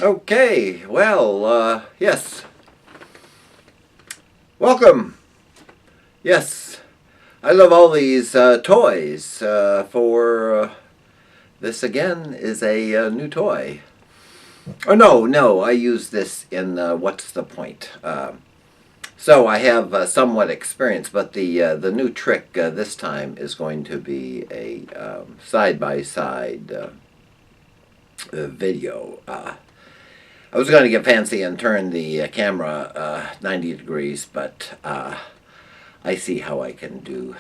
Okay, well, yes. Welcome. Yes, I love all these toys. This again is a new toy. Oh no, I use this in What's the Point? So I have somewhat experience, but the new trick this time is going to be a side by side video. I was going to get fancy and turn the camera 90 degrees, but I see how I can do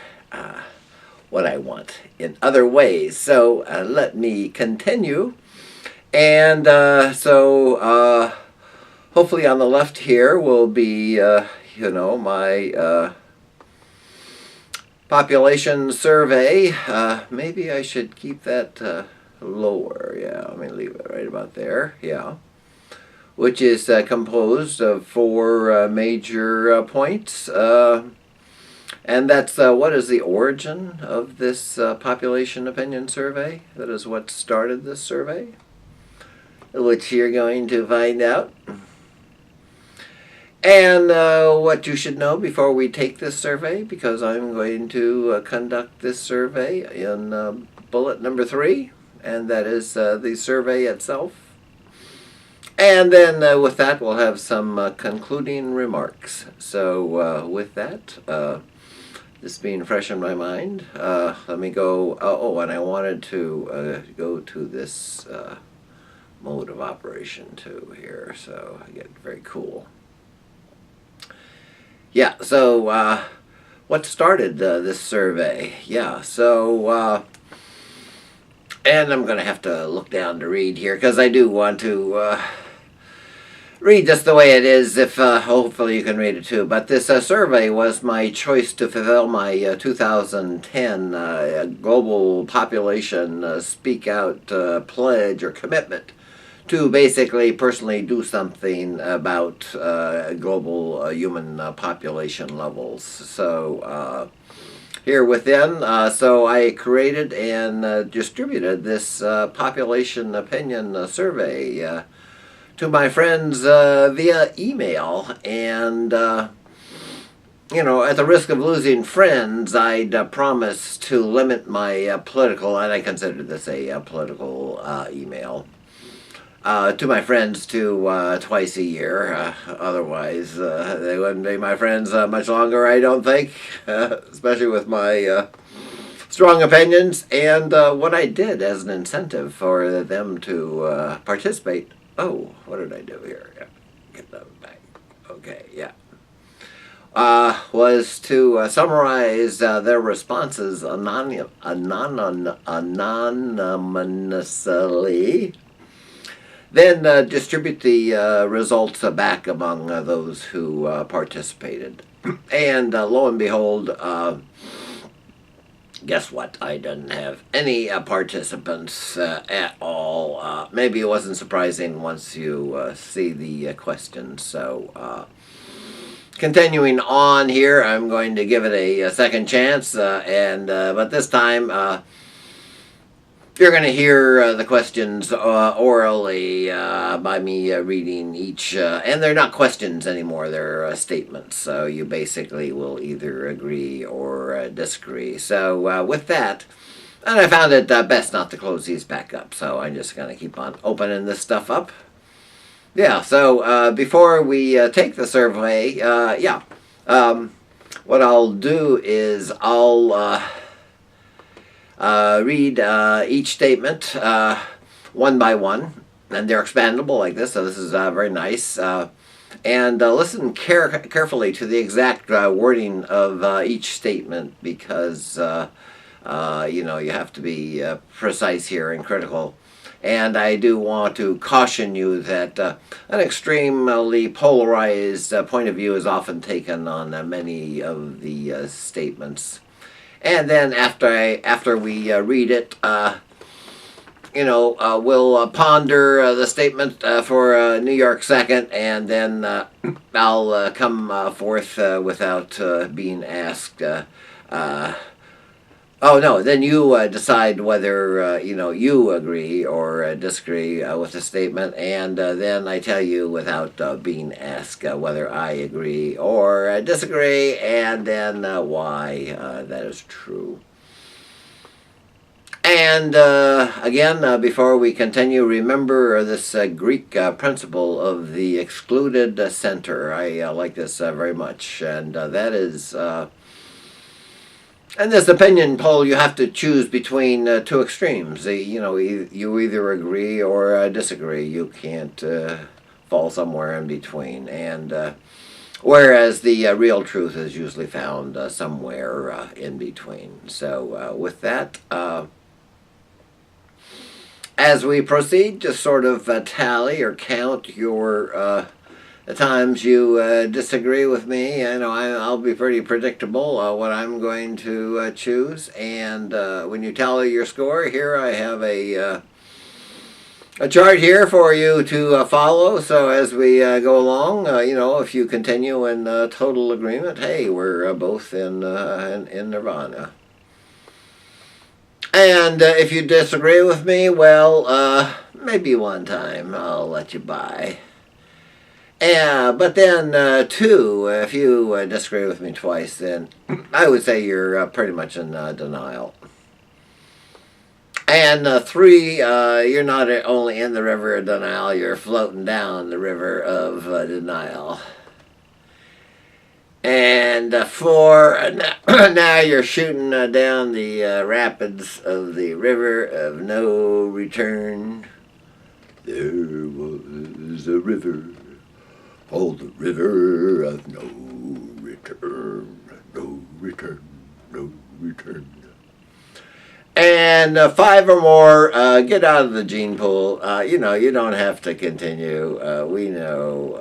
what I want in other ways. So let me continue. And hopefully on the left here will be, my population survey. Maybe I should keep that lower. Yeah, let me leave it right about there. Yeah. Which is composed of four major points. And that's what is the origin of this population opinion survey? That is what started this survey, which you're going to find out. And what you should know before we take this survey, because I'm going to conduct this survey in bullet number 3, and that is the survey itself. And then with that, we'll have some concluding remarks. So with that, this being fresh in my mind, let me go. Oh, and I wanted to go to this mode of operation too here, so I get very cool. Yeah, so what started this survey? Yeah, so and I'm going to have to look down to read here because I do want to read just the way it is, if hopefully you can read it too. But this survey was my choice to fulfill my 2010 global population speak out pledge or commitment to basically personally do something about global human population levels. So here within, so I created and distributed this population opinion survey to my friends via email. And, at the risk of losing friends, I'd promise to limit my political, and I consider this a political email, to my friends to twice a year. Otherwise, they wouldn't be my friends much longer, I don't think, especially with my strong opinions. And what I did as an incentive for them to participate. Oh, what did I do here? Yeah, get that back. Okay, yeah. Was to summarize their responses anonymously, then distribute the results back among those who participated. And lo and behold, guess what? I didn't have any participants at all. Maybe it wasn't surprising once you see the questions. So, continuing on here, I'm going to give it a second chance, but this time you're going to hear the questions orally by me reading each, and they're not questions anymore, they're statements, so you basically will either agree or disagree. So with that, and I found it best not to close these back up, so I'm just going to keep on opening this stuff up. Yeah, so before we take the survey, what I'll do is I'll read each statement one by one, and they're expandable like this, so this is very nice. And listen carefully to the exact wording of each statement, because you have to be precise here and critical. And I do want to caution you that an extremely polarized point of view is often taken on many of the statements. And then after we read it, we'll ponder the statement for New York second, and then I'll come forth without being asked Oh no, then you decide whether you agree or disagree with the statement, and then I tell you without being asked whether I agree or disagree, and then why that is true. And again, before we continue, remember this Greek principle of the excluded center. I like this very much, and that is. In this opinion poll, you have to choose between two extremes. You either agree or disagree. You can't fall somewhere in between. And whereas the real truth is usually found somewhere in between. So with that, as we proceed, just sort of tally or count your the times you disagree with me. I'll be pretty predictable what I'm going to choose. And when you tally your score, here I have a chart here for you to follow. So as we go along, if you continue in total agreement, hey, we're both in nirvana. And if you disagree with me, well, maybe one time I'll let you by. Yeah, but then two, if you disagree with me twice, then I would say you're pretty much in denial. And three, you're not only in the river of denial, you're floating down the river of denial. And four, now you're shooting down the rapids of the river of no return. There was a river. Oh, the river of no return, no return, no return. And five or more, get out of the gene pool. You don't have to continue. We know,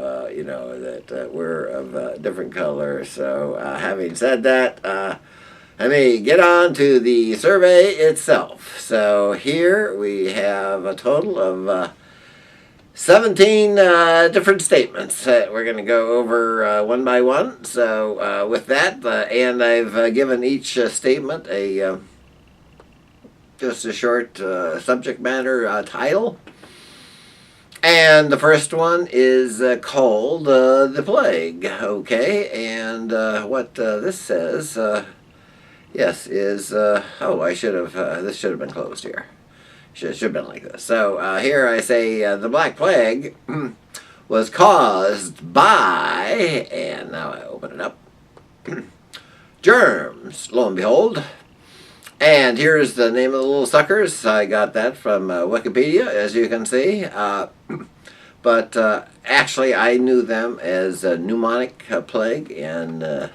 that we're of a different color. So having said that, get on to the survey itself. So here we have a total of 17 different statements that we're going to go over one by one. So with that, and I've given each statement a just a short subject matter title. And the first one is called The Plague. Okay, and what this says, yes, is, I should have, this should have been closed here. Should have been like this. So here I say the Black Plague was caused by, and now I open it up, germs, lo and behold. And here's the name of the little suckers. I got that from Wikipedia, as you can see. But actually, I knew them as pneumonic plague and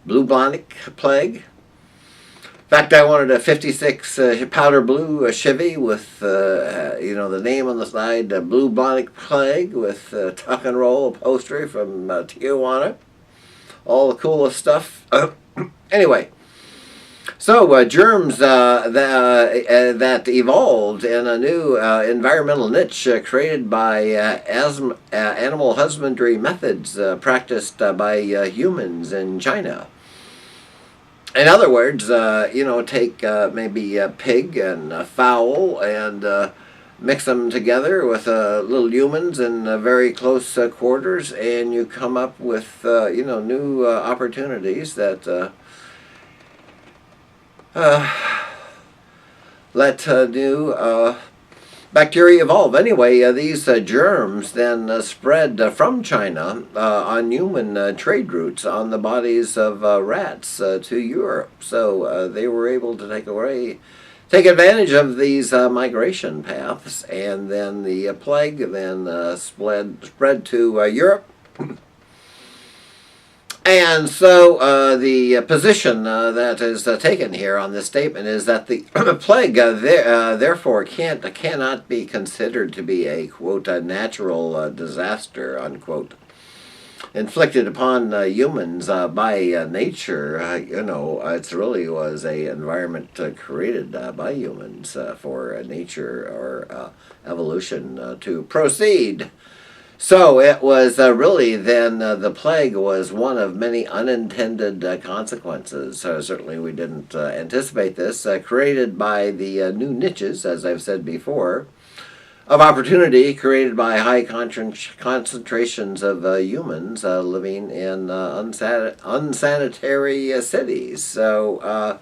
bubonic plague. In fact, I wanted a 56 powder blue Chevy with, the name on the side, bubonic plague, with tuck and roll upholstery from Tijuana. All the coolest stuff. Anyway. So germs that evolved in a new environmental niche created by animal husbandry methods practiced by humans in China. In other words, take maybe a pig and a fowl and mix them together with little humans in very close quarters, and you come up with new opportunities that. Let new bacteria evolve. Anyway, these germs then spread from China on human trade routes on the bodies of rats to Europe. So they were able to take advantage of these migration paths, and then the plague then spread to Europe. And so the position that is taken here on this statement is that the plague therefore cannot be considered to be a, quote, a natural disaster, unquote, inflicted upon humans by nature. It really was a environment created by humans for nature or evolution to proceed. So it was really then the plague was one of many unintended consequences. Certainly, we didn't anticipate this, created by the new niches, as I've said before, of opportunity created by high concentrations of humans living in unsanitary cities. So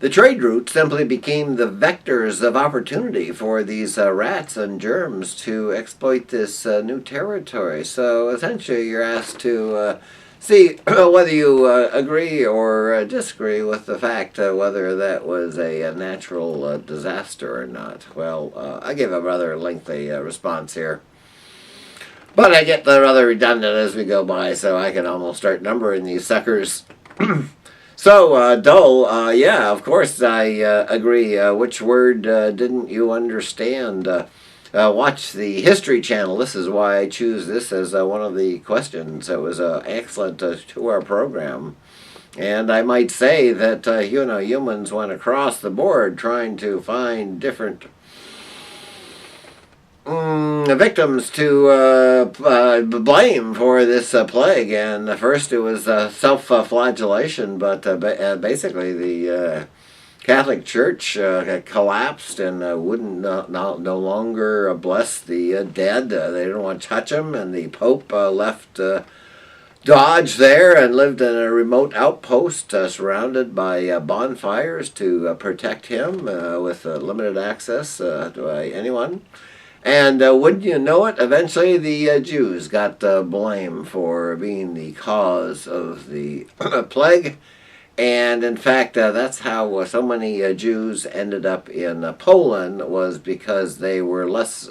the trade routes simply became the vectors of opportunity for these rats and germs to exploit this new territory. So essentially, you're asked to see whether you agree or disagree with the fact whether that was a natural disaster or not. Well, I give a rather lengthy response here. But I get rather redundant as we go by, so I can almost start numbering these suckers. So, Dole, yeah, of course I agree. Which word didn't you understand? Watch the History Channel. This is why I choose this as one of the questions. It was excellent to our program. And I might say that, humans went across the board trying to find different victims to blame for this plague. And first it was self-flagellation, but basically the Catholic Church collapsed and wouldn't no longer bless the dead. They didn't want to touch them, and the Pope left Dodge there and lived in a remote outpost surrounded by bonfires to protect him with limited access to anyone. And wouldn't you know it, eventually the Jews got blame for being the cause of the plague. And in fact, that's how so many Jews ended up in Poland, was because they were less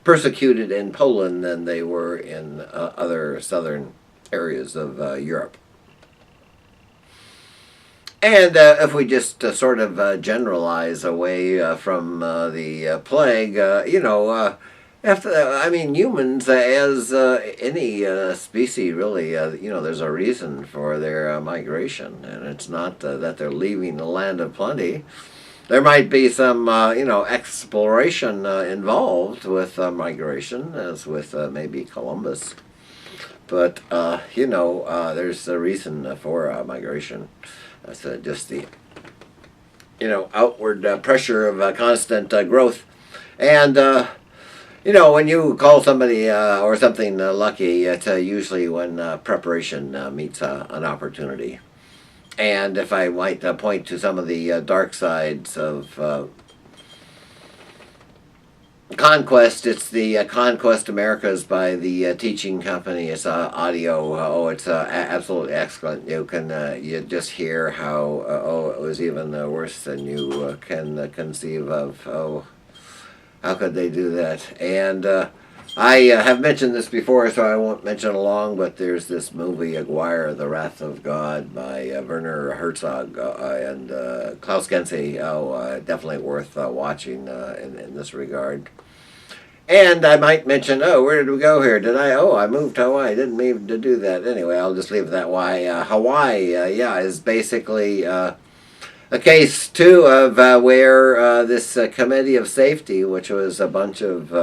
persecuted in Poland than they were in other southern areas of Europe. And if we just sort of generalize away from the plague, humans, as any species, really, there's a reason for their migration, and it's not that they're leaving the land of plenty. There might be some, exploration involved with migration, as with maybe Columbus. But, there's a reason for migration. That's just the, outward pressure of constant growth. And, when you call somebody or something lucky, it's usually when preparation meets an opportunity. And if I might point to some of the dark sides of Conquest, it's the Conquest Americas by the teaching company. It's audio. It's absolutely excellent. You can you just hear how it was even worse than you can conceive of. Oh, how could they do that? And I have mentioned this before, so I won't mention it long, but there's this movie, Aguirre, The Wrath of God, by Werner Herzog and Klaus Gense. Definitely worth watching in this regard. And I might mention, where did we go here? I moved to Hawaii. I didn't mean to do that. Anyway, I'll just leave it that way. Hawaii, is basically a case, too, of where this Committee of Safety, which was a bunch of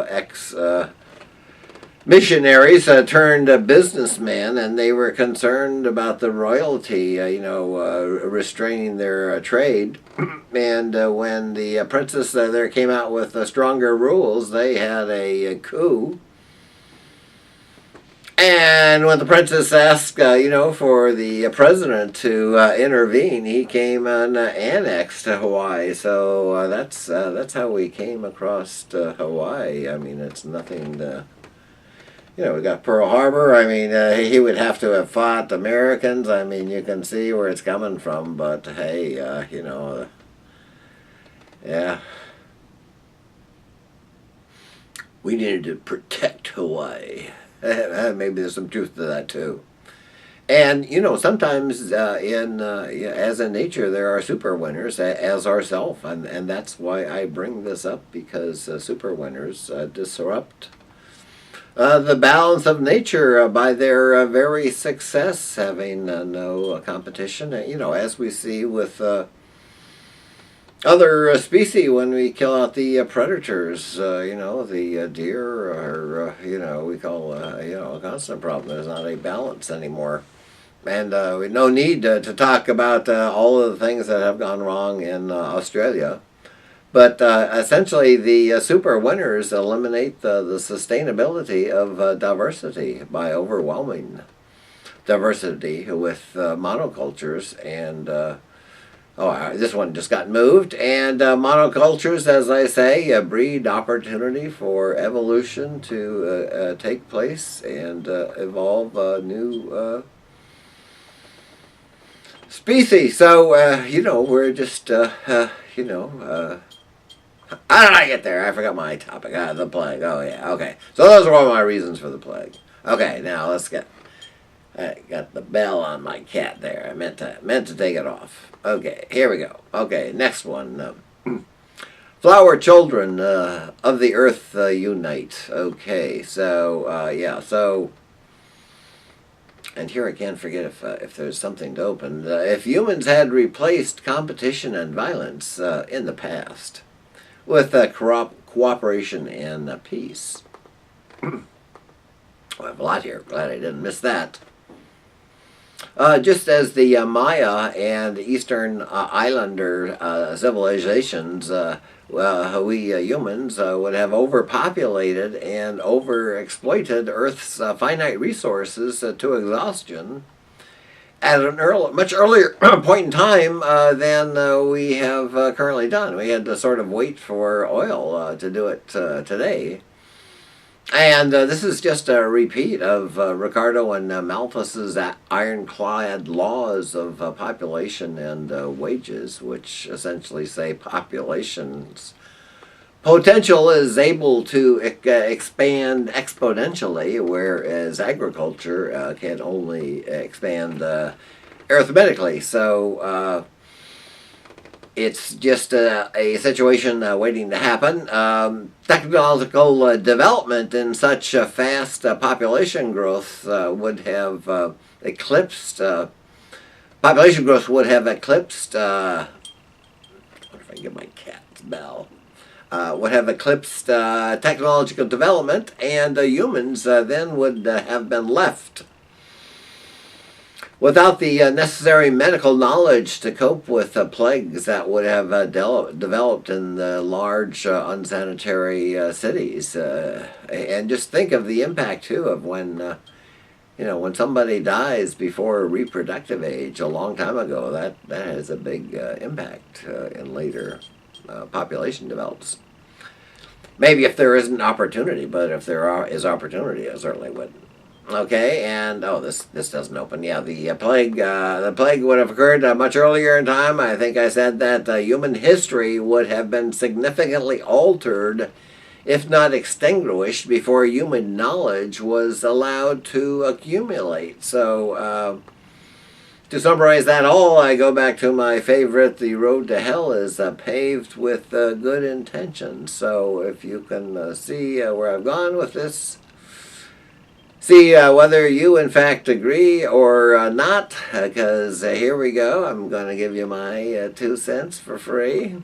missionaries turned businessmen, and they were concerned about the royalty, restraining their trade. And when the princess there came out with stronger rules, they had a coup. And when the princess asked, for the president to intervene, he came and annexed Hawaii. So that's how we came across Hawaii. I mean, it's nothing. We got Pearl Harbor. I mean, he would have to have fought Americans. I mean, you can see where it's coming from. But hey, yeah, we needed to protect Hawaii. Maybe there's some truth to that too. And sometimes as in nature, there are super winners, as ourselves, and that's why I bring this up, because super winners disrupt the balance of nature by their very success, having no competition. As we see with other species when we kill out the predators. The deer, or we call a constant problem. There's not a balance anymore, and we no need to talk about all of the things that have gone wrong in Australia. But essentially, the super winners eliminate the sustainability of diversity by overwhelming diversity with monocultures. And this one just got moved. And monocultures, as I say, breed opportunity for evolution to take place and evolve new species. So we're just how did I get there? I forgot my topic. The plague. Oh yeah. Okay. So those are all my reasons for the plague. Okay. Now let's get. I got the bell on my cat there. I meant to take it off. Okay. Here we go. Okay. Next one. Flower children of the earth unite. Okay. So yeah. So. And here I can't forget if there's something to open. If humans had replaced competition and violence in the past with cooperation and peace. I have a lot here. Glad I didn't miss that. Just as the Maya and Eastern Islander civilizations, we humans would have overpopulated and overexploited Earth's finite resources to exhaustion at an much earlier point in time than we have currently done. We had to sort of wait for oil to do it today. And this is just a repeat of Ricardo and Malthus's ironclad laws of population and wages, which essentially say population's potential is able to expand exponentially, whereas agriculture can only expand arithmetically. So it's just a situation waiting to happen. Technological development in such fast population growth would have eclipsed. Population growth would have eclipsed. What if I get my cat's bell? Would have eclipsed technological development, and humans then would have been left without the necessary medical knowledge to cope with plagues that would have developed in the large unsanitary cities. And just think of the impact, too, of when somebody dies before reproductive age a long time ago. That has a big impact in later population develops. Maybe if there isn't opportunity, but if there is opportunity, it certainly wouldn't. Okay, and this doesn't open. Yeah, the plague would have occurred much earlier in time. I think I said that human history would have been significantly altered, if not extinguished, before human knowledge was allowed to accumulate. So, to summarize that all, I go back to my favorite: the road to hell is paved with good intentions. So, if you can see where I've gone with this. See whether you in fact agree or not, because here we go. I'm going to give you my 2 cents for free.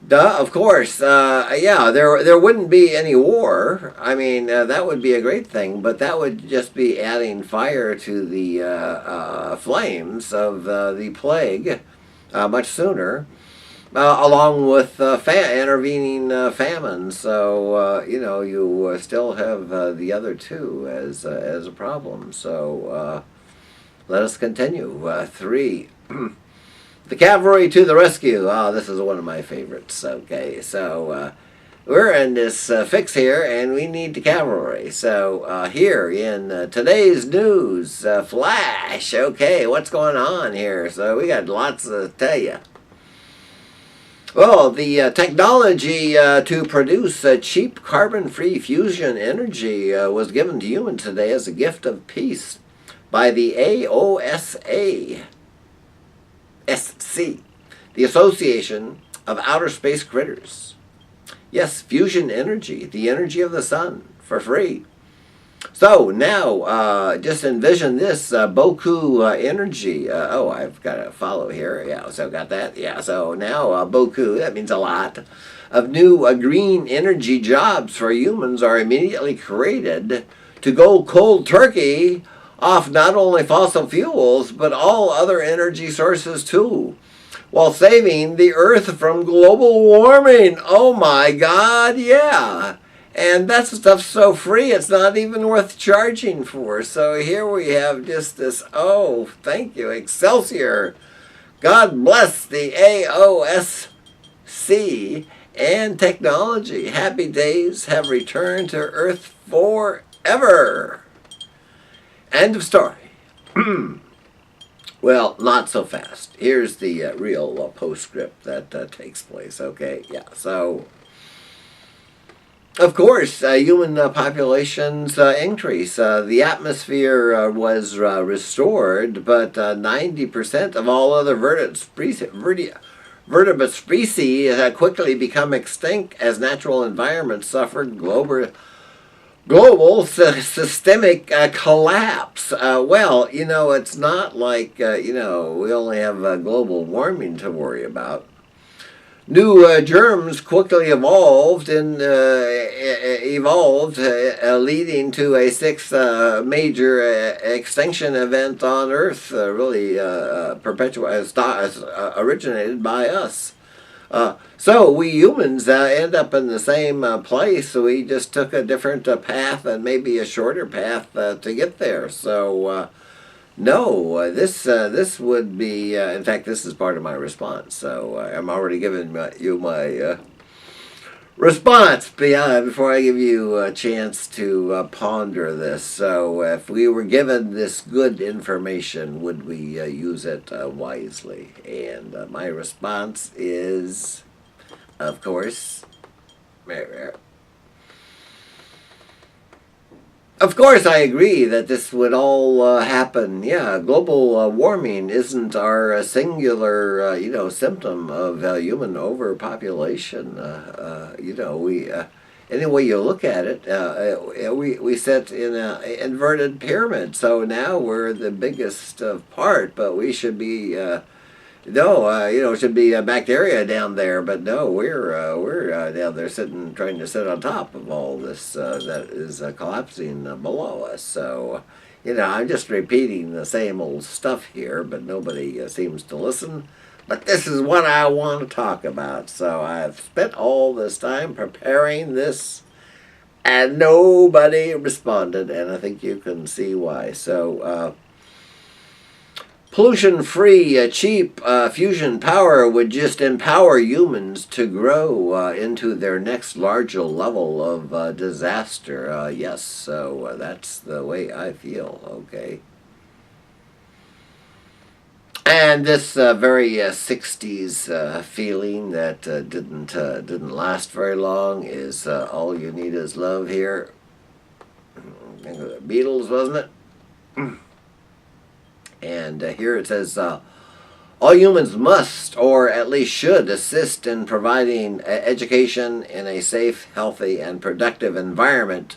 Duh, of course. Yeah, there wouldn't be any war. I mean, that would be a great thing, but that would just be adding fire to the flames of the plague much sooner. Along with intervening famines, so you still have the other two as a problem. So let us continue. 3. The cavalry to the rescue. This is one of my favorites. Okay, so we're in this fix here, and we need the cavalry. So here in today's news flash. Okay, what's going on here? So we got lots to tell you. Well, the technology to produce cheap carbon-free fusion energy was given to humans today as a gift of peace by the AOSA, SC, the Association of Outer Space Critters. Yes, fusion energy, the energy of the sun, for free. So now, just envision this Boku energy. Oh, I've got to follow here. Yeah, so got that. Yeah, so now Boku, that means a lot, of new green energy jobs for humans are immediately created to go cold turkey off not only fossil fuels, but all other energy sources too, while saving the earth from global warming. Oh my God, yeah. And that stuff's so free, it's not even worth charging for. So here we have just this, oh, thank you, Excelsior. God bless the AOSC and technology. Happy days have returned to Earth forever. End of story. Well, not so fast. Here's the real postscript that takes place. Okay, yeah. So, of course, human populations increase. The atmosphere was restored, but 90% of all other vertebrate species quickly become extinct as natural environments suffered global systemic collapse. Well, it's not like, we only have global warming to worry about. New germs quickly leading to a sixth major extinction event on Earth, really originated by us. So we humans end up in the same place. So we just took a different path and maybe a shorter path to get there. So no, this would be. In fact, this is part of my response. So I'm already giving you my response. Before I give you a chance to ponder this. So if we were given this good information, would we use it wisely? And my response is, of course. Of course, I agree that this would all happen. Yeah, global warming isn't our singular, symptom of human overpopulation. We, any way you look at it, we sit in an inverted pyramid. So now we're the biggest part, but we should be. No, it should be bacteria down there, but no, we're down there trying to sit on top of all this that is collapsing below us. So, I'm just repeating the same old stuff here, but nobody seems to listen. But this is what I want to talk about. So I've spent all this time preparing this, and nobody responded, and I think you can see why. So. Pollution-free, cheap fusion power would just empower humans to grow into their next larger level of disaster. Yes, so that's the way I feel, okay? And this very 60s feeling that didn't last very long is All You Need Is Love here. I think it was the Beatles, wasn't it? And here it says, all humans must, or at least should, assist in providing education in a safe, healthy, and productive environment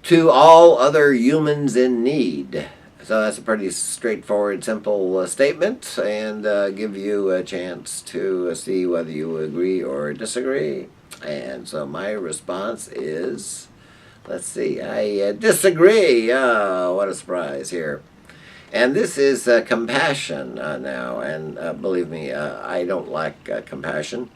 to all other humans in need. So that's a pretty straightforward, simple statement, and give you a chance to see whether you agree or disagree. And so my response is, let's see, I disagree. Oh, what a surprise here. And this is compassion now, and believe me, I don't lack compassion.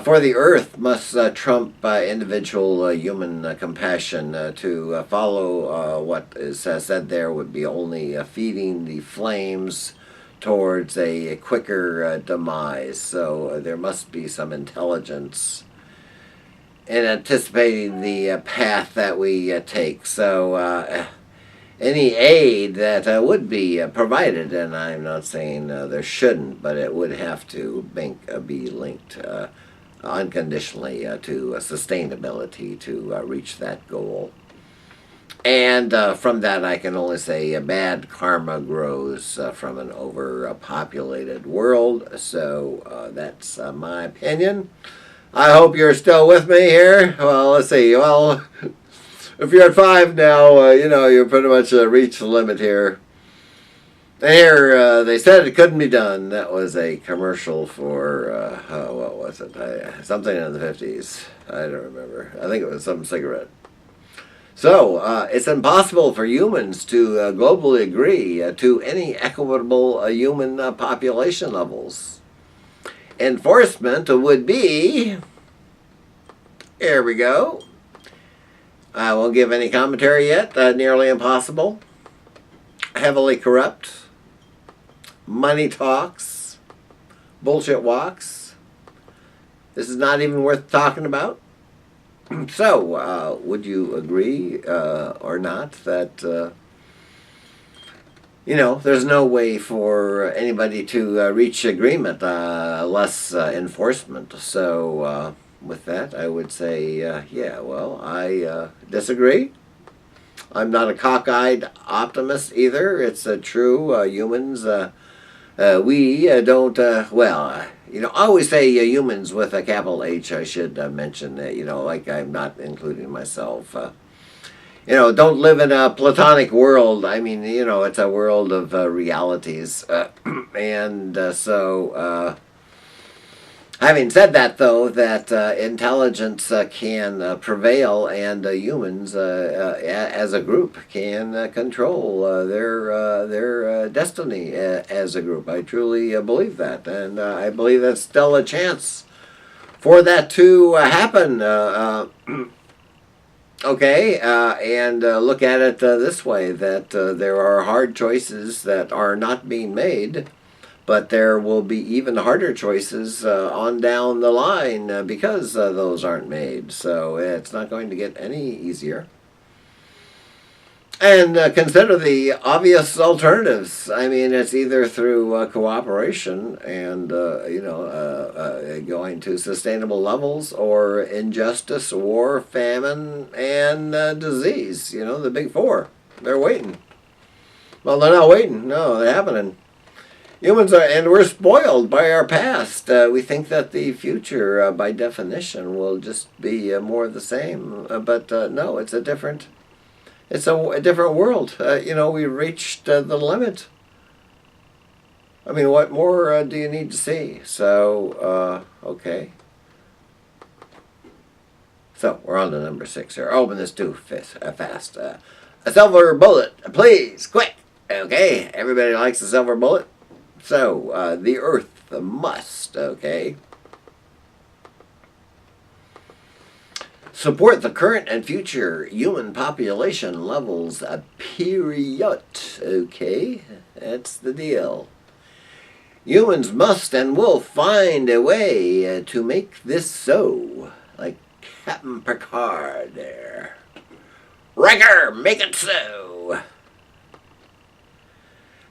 For the earth must trump individual human compassion to follow what is said there would be only feeding the flames towards a quicker demise. So there must be some intelligence in anticipating the path that we take. So any aid that would be provided, and I'm not saying there shouldn't, but it would have to be linked unconditionally to sustainability to reach that goal. And from that, I can only say bad karma grows from an overpopulated world. So that's my opinion. I hope you're still with me here. Well, let's see. Well, If you're at 5 now, you pretty much reached the limit here. Here, they said it couldn't be done. That was a commercial for, what was it? Something in the 50s. I don't remember. I think it was some cigarette. So, it's impossible for humans to globally agree to any equitable human population levels. Enforcement would be, here we go. I won't give any commentary yet. Nearly impossible. Heavily corrupt. Money talks. Bullshit walks. This is not even worth talking about. So, would you agree or not that, there's no way for anybody to reach agreement less enforcement. So, with that, I would say, I disagree. I'm not a cockeyed optimist either. It's true. Humans, we don't, I always say humans with a capital H. I should mention that, like I'm not including myself. Don't live in a platonic world. I mean, it's a world of realities. Having said that, though, that intelligence can prevail and humans as a group can control their destiny as a group. I truly believe that, and I believe that's still a chance for that to happen. Okay, and look at it this way, that there are hard choices that are not being made, but there will be even harder choices on down the line because those aren't made. So it's not going to get any easier. And consider the obvious alternatives. I mean, it's either through cooperation and, going to sustainable levels, or injustice, war, famine, and disease. The big four. They're waiting. Well, they're not waiting. No, they're happening. Humans are, and we're spoiled by our past. We think that the future, by definition, will just be more of the same. But no, it's a different world. We reached the limit. I mean, what more do you need to see? So, okay. So, we're on to number 6 here. Open this too fast. A silver bullet, please, quick. Okay, everybody likes a silver bullet. So, the Earth must, support the current and future human population levels, period. Okay, that's the deal. Humans must and will find a way to make this so. Like Captain Picard there. Riker, make it so.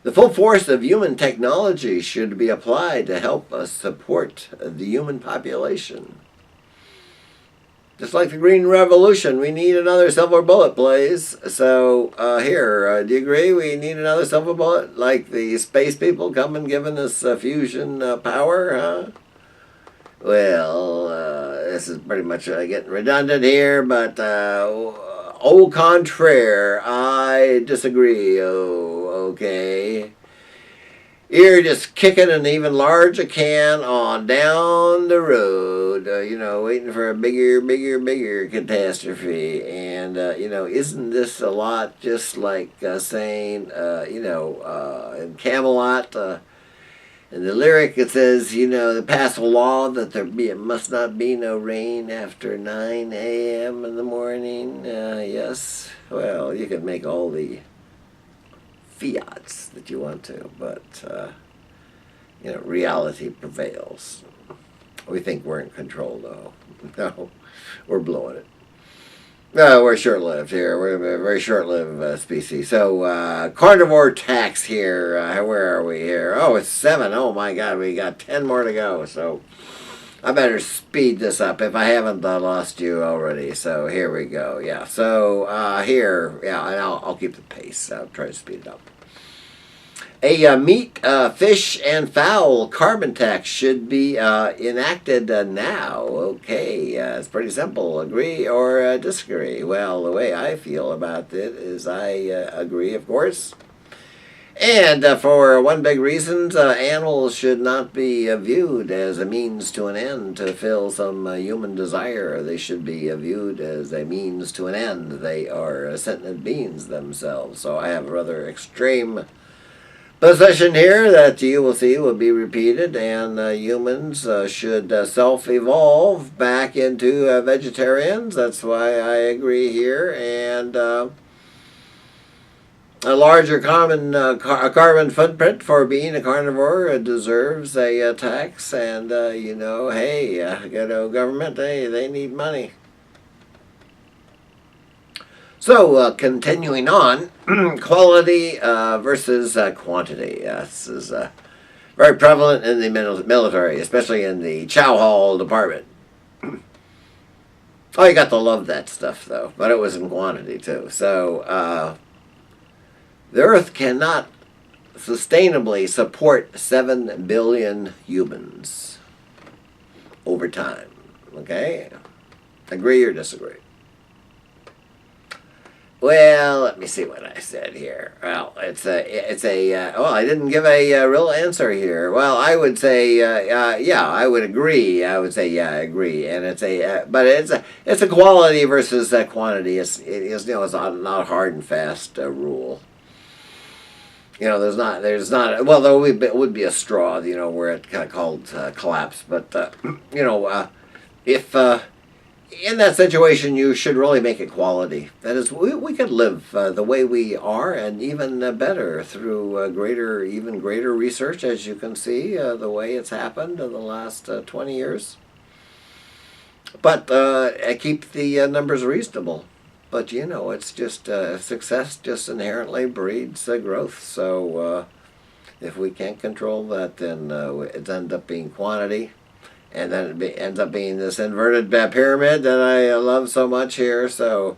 The full force of human technology should be applied to help us support the human population. Just like the Green Revolution, we need another silver bullet, please. So, here, do you agree we need another silver bullet? Like the space people coming giving us fusion power, huh? Well, this is pretty much getting redundant here, but au contraire, I disagree. Oh, okay. You're just kicking an even larger can on down the road, waiting for a bigger catastrophe. And, isn't this a lot just like saying, in Camelot, in the lyric it says, they pass a law that there must not be no rain after 9 a.m. in the morning. Yes, well, you can make all the fiats that you want to, but reality prevails. We think we're in control, though. No, we're blowing it. No, we're short-lived here. We're a very short-lived species. So, Carnivore Tax here. Where are we here? Oh, it's 7. Oh my God, we got 10 more to go. So, I better speed this up if I haven't lost you already. So, here we go. Yeah. So, here, and I'll keep the pace. I'll try to speed it up. A meat, fish, and fowl carbon tax should be enacted now. Okay, it's pretty simple. Agree or disagree? Well, the way I feel about it is I agree, of course. And for one big reason, animals should not be viewed as a means to an end to fill some human desire. They should be viewed as a means to an end. They are sentient beings themselves. So I have a rather extreme position here that you will see will be repeated, and humans should self-evolve back into vegetarians. That's why I agree here. And a larger carbon footprint for being a carnivore deserves a tax, and hey, government, they need money. So, continuing on, quality versus quantity. This is very prevalent in the military, especially in the chow hall department. Oh, you got to love that stuff, though, but it was in quantity, too. So, the Earth cannot sustainably support 7 billion humans over time. Okay? Agree or disagree? Well, let me see what I said here. Well, I didn't give a real answer here. Well, I would say, yeah, I would agree. I would say, yeah, I agree. And but it's a quality versus quantity. It's not a hard and fast rule. There's not. Well, there would be a straw, where it kind of called collapse. But if in that situation, you should really make it quality. That is, we could live the way we are, and even better through even greater research, as you can see, the way it's happened in the last 20 years. But keep the numbers reasonable. But it's just success just inherently breeds growth. So if we can't control that, then it ends up being quantity. And then it ends up being this inverted pyramid that I love so much here. So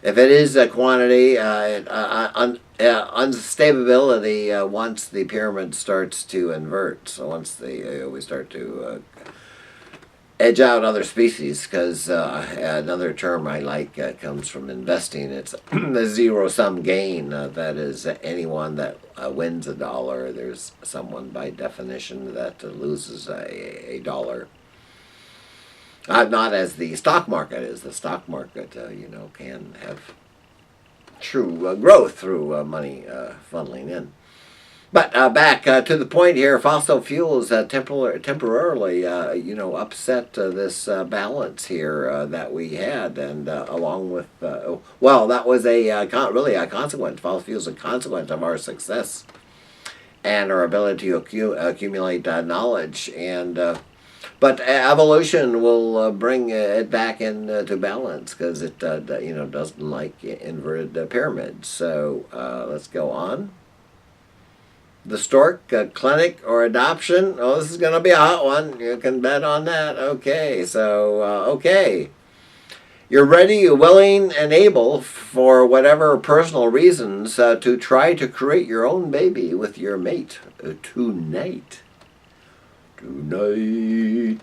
if it is a quantity, unstability once the pyramid starts to invert. So once we start to edge out other species, because another term I like comes from investing. It's the zero-sum gain. That is, anyone that wins $1, there's someone by definition that loses a dollar. Not as the stock market is. The stock market, can have true growth through money funneling in. But back to the point here, fossil fuels temporarily, upset this balance here that we had, and along with, that was really a consequence. Fossil fuels a consequence of our success and our ability to accumulate knowledge, and but evolution will bring it back into balance, because it doesn't like inverted pyramids. So let's go on. The Stork Clinic or adoption. Oh, this is going to be a hot one. You can bet on that. Okay, so, okay. You're ready, willing, and able, for whatever personal reasons, to try to create your own baby with your mate tonight. Tonight.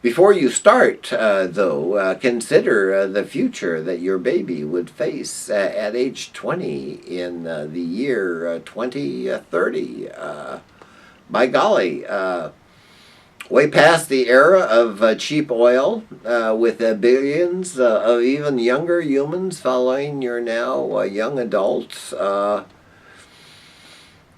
Before you start, though, consider the future that your baby would face at age 20 in the year 2030. By golly, way past the era of cheap oil, with billions of even younger humans following your now young adults.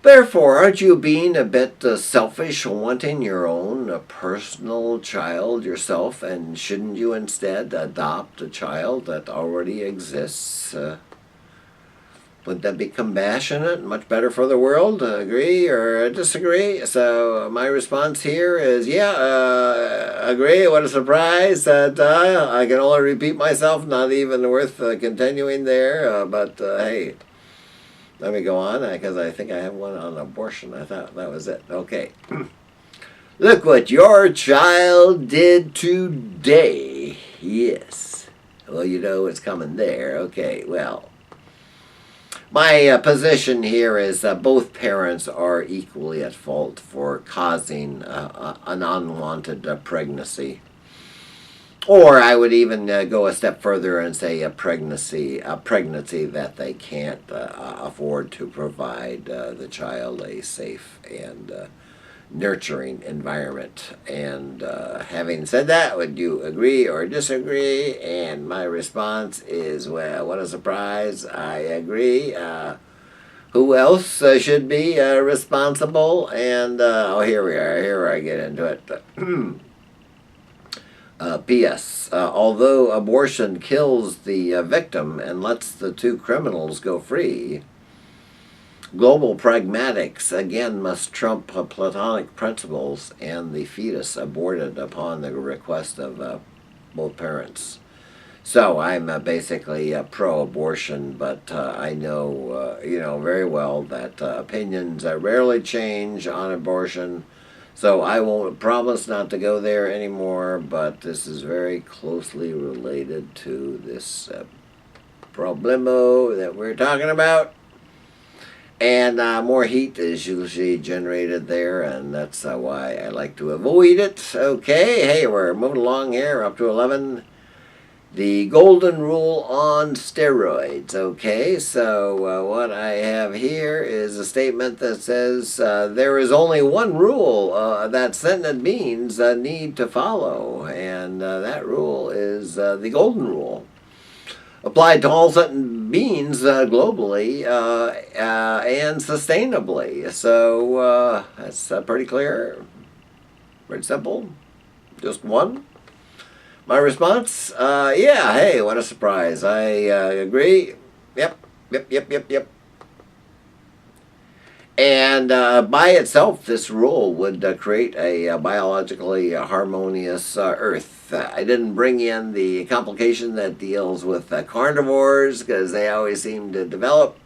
Therefore, aren't you being a bit selfish, wanting your own personal child yourself, and shouldn't you instead adopt a child that already exists? Would that be compassionate, much better for the world? Agree or disagree? So my response here is, agree. What a surprise that I can only repeat myself, not even worth continuing there, but hey. Let me go on, because I think I have one on abortion. I thought that was it. Okay. Look what your child did today. Yes. Well, it's coming there. Okay, well. My position here is that both parents are equally at fault for causing an unwanted pregnancy. Or I would even go a step further and say a pregnancy that they can't afford to provide the child a safe and nurturing environment. And having said that, would you agree or disagree? And my response is, well, what a surprise! I agree. Who else should be responsible? And here we are. Here I get into it. P.S. Although abortion kills the victim and lets the two criminals go free, global pragmatics again must trump Platonic principles and the fetus aborted upon the request of both parents. So I'm basically pro-abortion, but I know, very well that opinions rarely change on abortion. So I won't promise not to go there anymore, but this is very closely related to this problemo that we're talking about. And more heat is usually generated there, and that's why I like to avoid it. Okay, hey, we're moving along here, up to 11. The golden rule on steroids. Okay, so what I have here is a statement that says there is only one rule that sentient beings need to follow, and that rule is the golden rule. Applied to all sentient beings globally and sustainably. So that's pretty clear, pretty simple, just one. My response, yeah, hey, what a surprise. I agree. Yep. And by itself, this rule would create a biologically harmonious Earth. I didn't bring in the complication that deals with carnivores, because they always seem to develop.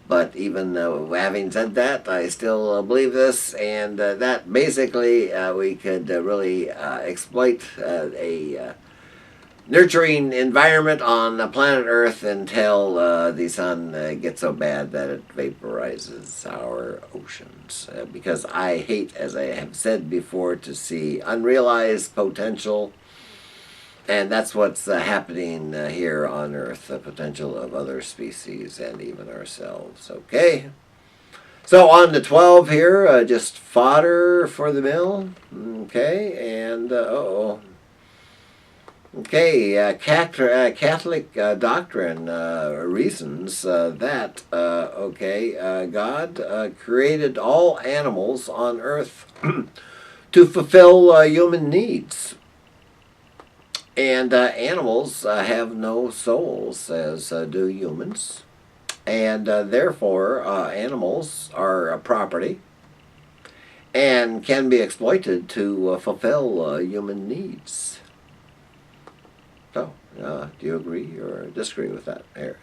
But even having said that, I still believe this, and that basically we could really exploit a nurturing environment on planet Earth until the sun gets so bad that it vaporizes our oceans. Because I hate, as I have said before, to see unrealized potential. And that's what's happening here on Earth, the potential of other species and even ourselves. Okay? So on to 12 here, just fodder for the mill. Okay, and, Okay, Catholic doctrine reasons that, God created all animals on Earth to fulfill human needs. And animals have no souls, as do humans. And therefore, animals are property and can be exploited to fulfill human needs. So, do you agree or disagree with that? Here,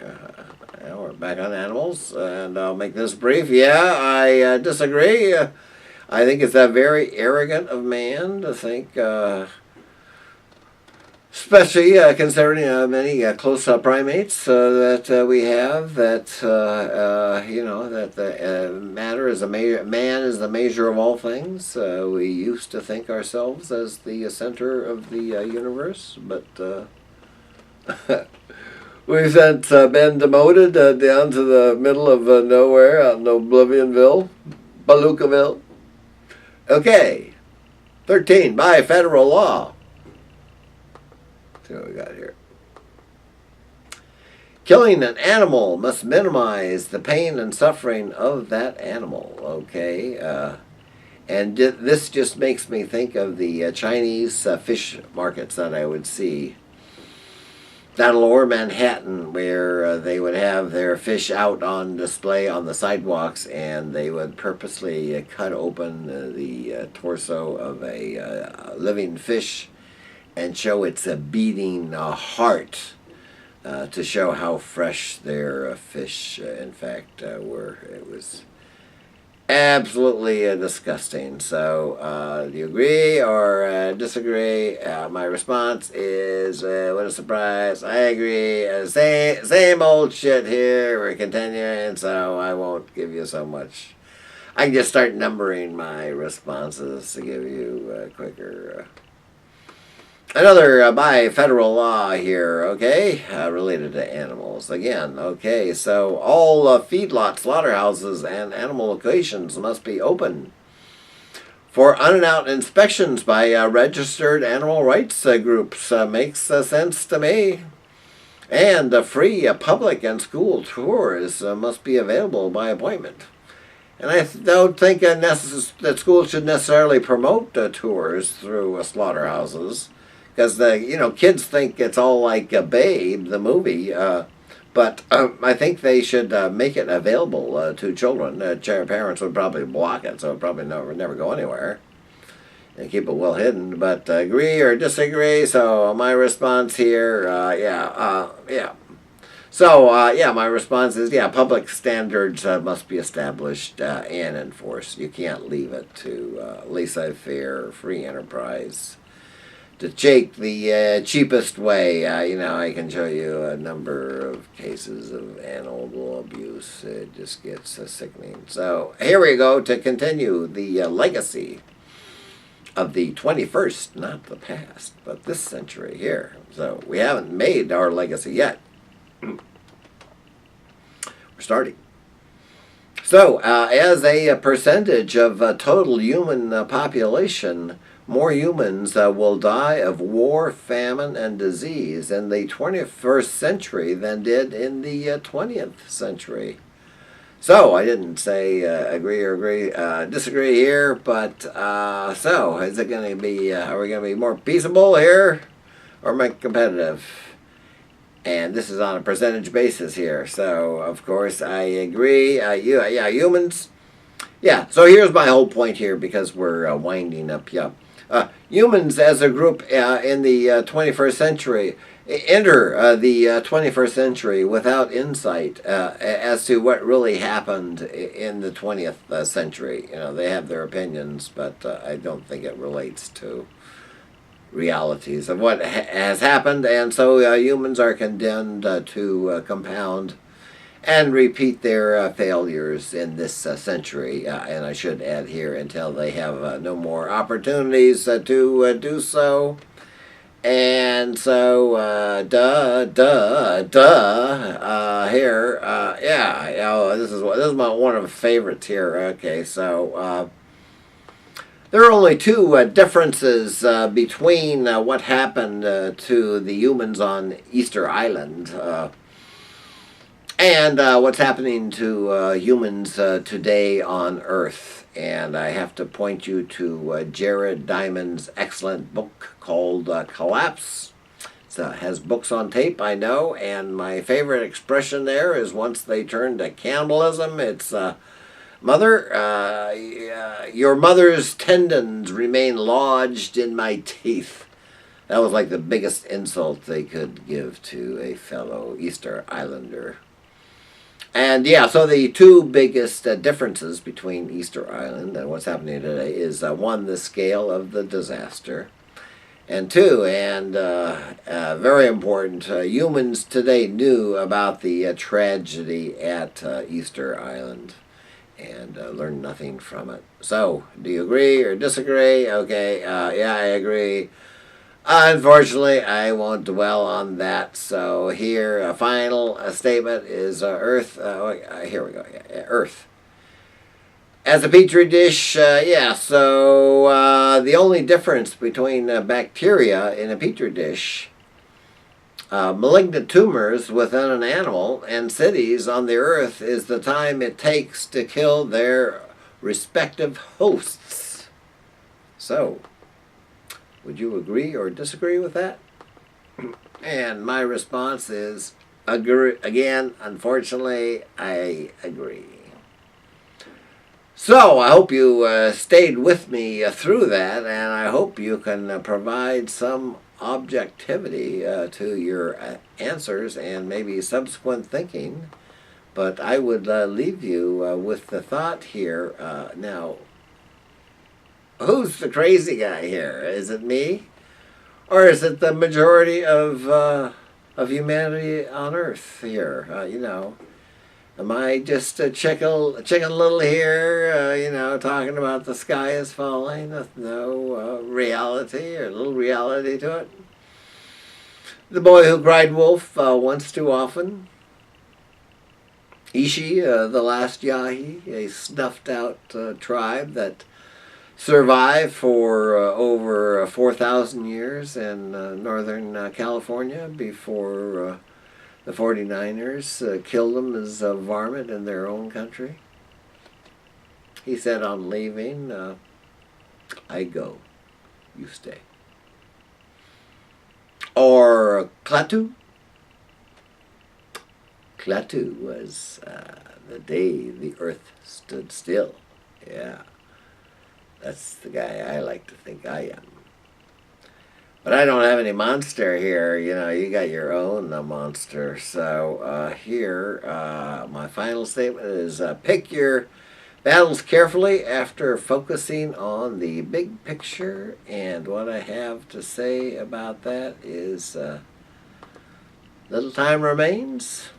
we're back on animals, and I'll make this brief. Yeah, I disagree. I think it's very arrogant of man to think... especially considering many close primates that we have, that that the matter is man is the measure of all things. We used to think ourselves as the center of the universe, but we've since been demoted down to the middle of nowhere out in Oblivionville, Balucaville. Okay, 13 by federal law. See what we got here. Killing an animal must minimize the pain and suffering of that animal. Okay, and this just makes me think of the Chinese fish markets that I would see down lower Manhattan, where they would have their fish out on display on the sidewalks, and they would purposely cut open the torso of a living fish and show its beating heart to show how fresh their fish, in fact, were. It was Absolutely disgusting. So, do you agree or disagree? My response is, what a surprise. I agree. Same old shit here. We're continuing, so I won't give you so much. I can just start numbering my responses to give you quicker. Another by federal law here, okay, related to animals. Again, okay, so all feedlot, slaughterhouses, and animal locations must be open for unannounced inspections by registered animal rights groups. Makes sense to me. And free public and school tours must be available by appointment. And I don't think that schools should necessarily promote tours through slaughterhouses, because kids think it's all like Babe, the movie. But I think they should make it available to children. Parents would probably block it, so it would probably never go anywhere, and keep it well hidden. But agree or disagree? So my response here, yeah. So, my response is, public standards must be established and enforced. You can't leave it to laissez-faire, free enterprise to take the cheapest way. I can show you a number of cases of animal abuse. It just gets sickening. So, here we go to continue the legacy of the 21st, not the past, but this century here. So, we haven't made our legacy yet. We're starting. So, as a percentage of total human population, more humans will die of war, famine, and disease in the 21st century than did in the 20th century. So, I didn't say agree or disagree here, but so, is it going to be, are we going to be more peaceable here or more competitive? And this is on a percentage basis here. So, of course, I agree. Humans. Yeah, so here's my whole point here, because we're winding up. Humans as a group in the 21st century enter the 21st century without insight as to what really happened in the 20th century. They have their opinions, but I don't think it relates to realities of what has happened, and so humans are condemned to compound and repeat their failures in this century, and I should add here, until they have no more opportunities to do so. And so, here, this is one of my favorites here. Okay, so there are only two differences between what happened to the humans on Easter Island and what's happening to humans today on Earth. And I have to point you to Jared Diamond's excellent book called Collapse. It has books on tape, I know, and my favorite expression there is, once they turn to cannibalism, it's Mother, your mother's tendons remain lodged in my teeth. That was like the biggest insult they could give to a fellow Easter Islander. And so the two biggest differences between Easter Island and what's happening today is one, the scale of the disaster, and two, and very important, humans today knew about the tragedy at Easter Island and learned nothing from it. So, do you agree or disagree? Okay, I agree. Unfortunately, I won't dwell on that. So here, a final statement is Earth. Here we go. Earth. As a petri dish, so the only difference between bacteria in a petri dish, malignant tumors within an animal, and cities on the Earth is the time it takes to kill their respective hosts. So, would you agree or disagree with that? And my response is, agree. Again, unfortunately, I agree. So, I hope you stayed with me through that, and I hope you can provide some objectivity to your answers and maybe subsequent thinking But I would leave you with the thought here. Now, who's the crazy guy here? Is it me? Or is it the majority of humanity on Earth here? Am I just a chicken little here, talking about the sky is falling with no reality or little reality to it? The boy who cried wolf once too often. Ishi, the last Yahi, a snuffed out tribe that survived for over 4,000 years in northern California before the 49ers killed them as a varmint in their own country. He said on leaving, I go, you stay. Or Klaatu. Klaatu was the day the earth stood still. Yeah, that's the guy I like to think I am. But I don't have any monster here. You got your own monster. So here, my final statement is pick your battles carefully after focusing on the big picture. And what I have to say about that is little time remains.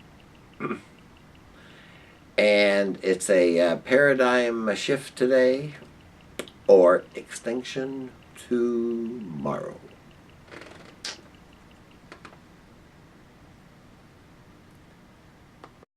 And it's a paradigm shift today or extinction tomorrow.